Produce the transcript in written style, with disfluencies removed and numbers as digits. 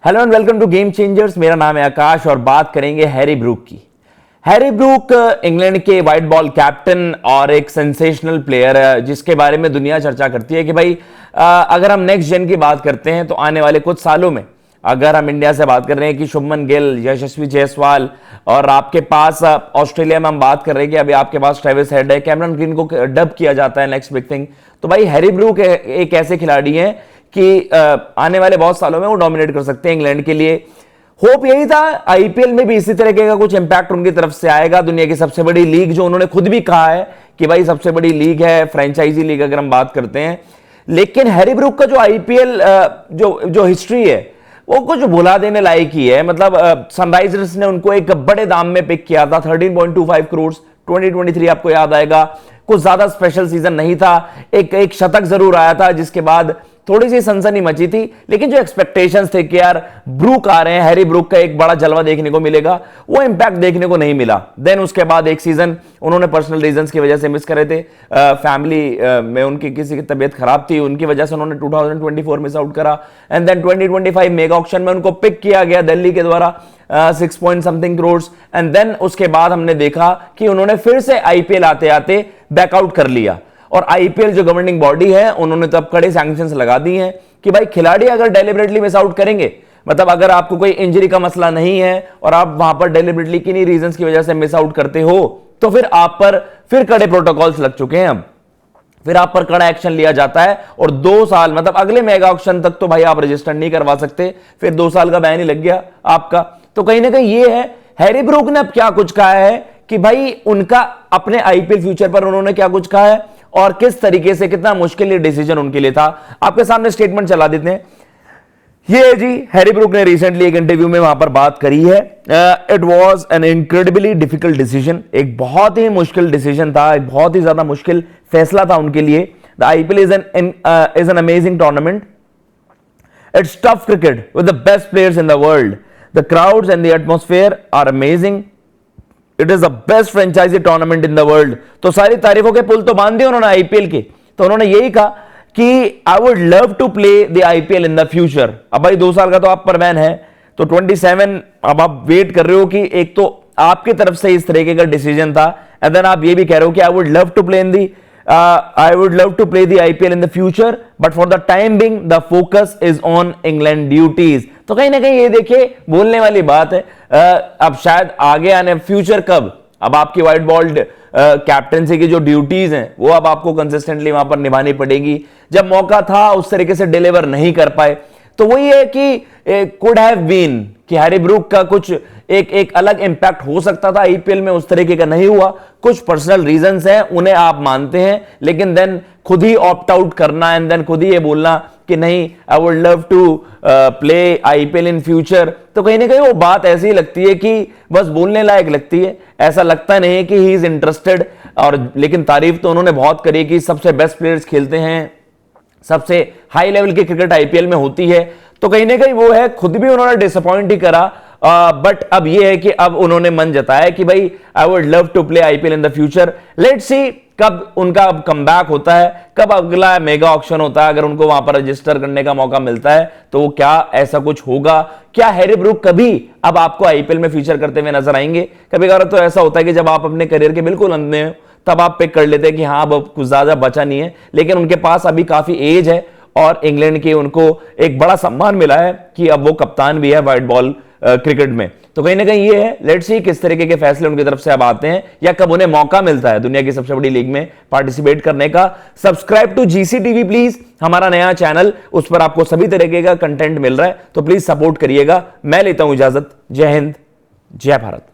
Hello and welcome to game changers. मेरा नाम है आकाश और बात करेंगे हैरी ब्रूक की। हैरी ब्रूक इंग्लैंड के वाइट बॉल कैप्टन और एक सेंसेशनल प्लेयर है जिसके बारे में दुनिया चर्चा करती है कि भाई अगर हम नेक्स्ट जेन की बात करते हैं तो आने वाले कुछ सालों में अगर हम इंडिया से बात कर रहे हैं कि शुभमन गिल, यशस्वी जायसवाल और आपके पास ऑस्ट्रेलिया में हम बात कर रहे हैं कि अभी आपके पास ट्रेविस हेड है, कैमरन ग्रीन को डब किया जाता है नेक्स्ट बिग थिंग। तो भाई हैरी ब्रूक एक ऐसे खिलाड़ी हैं कि आने वाले बहुत सालों में वो डोमिनेट कर सकते हैं इंग्लैंड के लिए। होप यही था आईपीएल में भी इसी तरीके का कुछ इंपैक्ट उनकी तरफ से आएगा। दुनिया की सबसे बड़ी लीग, जो उन्होंने खुद भी कहा है कि भाई सबसे बड़ी लीग है, फ्रेंचाइजी लीग अगर हम बात करते हैं। लेकिन हैरी ब्रूक का जो आईपीएल जो हिस्ट्री है वो कुछ भुला देने लायक ही है। मतलब सनराइजर्स ने उनको एक बड़े दाम में पिक किया था, 13.25 करोड़। 2023 आपको याद आएगा, कुछ ज्यादा स्पेशल सीजन नहीं था, एक शतक जरूर आया था जिसके बाद थोड़ी सी सनसनी मची थी। लेकिन जो एक्सपेक्टेशंस थे कि यार ब्रूक आ रहे हैं, हैरी ब्रूक का एक बड़ा जलवा देखने को मिलेगा, वो इंपैक्ट देखने को नहीं मिला। देन उसके बाद एक सीजन उन्होंने पर्सनल रीजंस की वजह से मिस करे थे। फैमिली में उनकी किसी की तबीयत खराब थी, उनकी वजह से उन्होंने 2024 मिस आउट करा। एंड देन 2025 मेगा ऑक्शन में उनको पिक किया गया दिल्ली के द्वारा 6 point something crore. And then उसके बाद हमने देखा कि उन्होंने फिर से आईपीएल आते आते बैकआउट कर लिया। और आईपीएल जो गवर्निंग बॉडी है उन्होंने तो अब कड़े सैंक्शंस लगा दी हैं कि भाई खिलाड़ी अगर डेलिबरेटली मिस आउट करेंगे, मतलब अगर आपको कोई इंजरी का मसला नहीं है और आप वहां पर डेलिबरेटली किन्हीं रीजंस की वजह से मिस आउट करते हो, तो फिर आप पर फिर कड़े प्रोटोकॉल्स लग चुके हैं। अब फिर आप पर कड़ा एक्शन लिया जाता है और 2 साल, मतलब अगले मेगा ऑक्शन तक तो भाई आप रजिस्टर नहीं करवा सकते, फिर 2 साल का बैन ही लग गया आपका। तो कहीं ना कहीं ये है, हैरी ब्रूक ने अब क्या कुछ कहा है कि भाई उनका अपने आईपीएल फ्यूचर पर उन्होंने क्या कुछ कहा है और किस तरीके से, कितना मुश्किल डिसीजन उनके लिए था। आपके सामने स्टेटमेंट चला देते हैं। ये जी हैरी ब्रूक ने रिसेंटली एक इंटरव्यू में वहां पर बात करी है। It was an incredibly difficult decision, एक बहुत ही मुश्किल डिसीजन था, एक बहुत ही ज्यादा मुश्किल फैसला था उनके लिए। The IPL is an amazing tournament, it's tough cricket with the best players in the world, the crowds and the atmosphere are amazing, it is the best franchise tournament in the world. तो सारी तारीफों के पुल तो बांध दिए उन्होंने IPL के। तो उन्होंने यही कहा कि I would love to play the IPL in the future. अब भाई 2 साल का तो आप पर बैन है, तो 27 अब आप वेट कर रहे हो कि एक तो आपकी तरफ से इस तरीके का डिसीजन था, एंड देन आप ये भी कह रहे हो कि I would love to play in the I would love to play the IPL in the future, but for the time being, the focus is on England duties. तो कहीं ना कहीं ये देखिए बोलने वाली बात है। अब शायद आगे आने फ्यूचर कब, अब आपकी व्हाइट बॉल कैप्टनसी की जो ड्यूटीज हैं वो अब आपको कंसिस्टेंटली वहां पर निभानी पड़ेगी। जब मौका था उस तरीके से डिलीवर नहीं कर पाए, तो वही है कि कुड हैव बीन कि हैरी ब्रूक का कुछ एक अलग इंपैक्ट हो सकता था आईपीएल में, उस तरीके का नहीं हुआ। कुछ पर्सनल रीजंस हैं, उन्हें आप मानते हैं, लेकिन देन खुद ही ऑप्ट आउट करना एंड देन खुद ही ये बोलना कि नहीं I would love to play IPL in future, तो कहीं ना कहीं वो बात ऐसी लगती है कि बस बोलने लायक लगती है। ऐसा लगता नहीं है कि ही इज इंटरेस्टेड। और लेकिन तारीफ तो उन्होंने बहुत करी कि सबसे बेस्ट प्लेयर्स खेलते हैं, सबसे हाई लेवल की क्रिकेट आईपीएल में होती है। तो कहीं ना कहीं वो है, खुद भी उन्होंने डिसअपॉइंट ही करा। बट अब ये है कि अब उन्होंने मन जताया कि भाई I would love to play IPL in the future. Let's see कब उनका कमबैक होता है, कब अगला मेगा ऑक्शन होता है, अगर उनको वहां पर रजिस्टर करने का मौका मिलता है तो क्या ऐसा कुछ होगा। क्या हैरी ब्रूक कभी अब आपको आईपीएल में फीचर करते हुए नजर आएंगे? कभी कभार तो ऐसा होता है कि जब आप अपने करियर के बिल्कुल अंत में हो तब आप पिक कर लेते हैं कि हाँ अब कुछ ज्यादा बचा नहीं है, लेकिन उनके पास अभी काफी एज है और इंग्लैंड के उनको एक बड़ा सम्मान मिला है कि अब वो कप्तान भी है व्हाइट बॉल क्रिकेट में। तो कहीं ना कहीं ये है, लेट्स सी किस तरीके के फैसले उनकी तरफ से अब आते हैं या कब उन्हें मौका मिलता है दुनिया की सबसे बड़ी लीग में पार्टिसिपेट करने का। सब्सक्राइब टू जीसीटीवी प्लीज, हमारा नया चैनल, उस पर आपको सभी तरीके का कंटेंट मिल रहा है, तो प्लीज सपोर्ट करिएगा। मैं लेता हूं इजाजत। जय हिंद, जय भारत।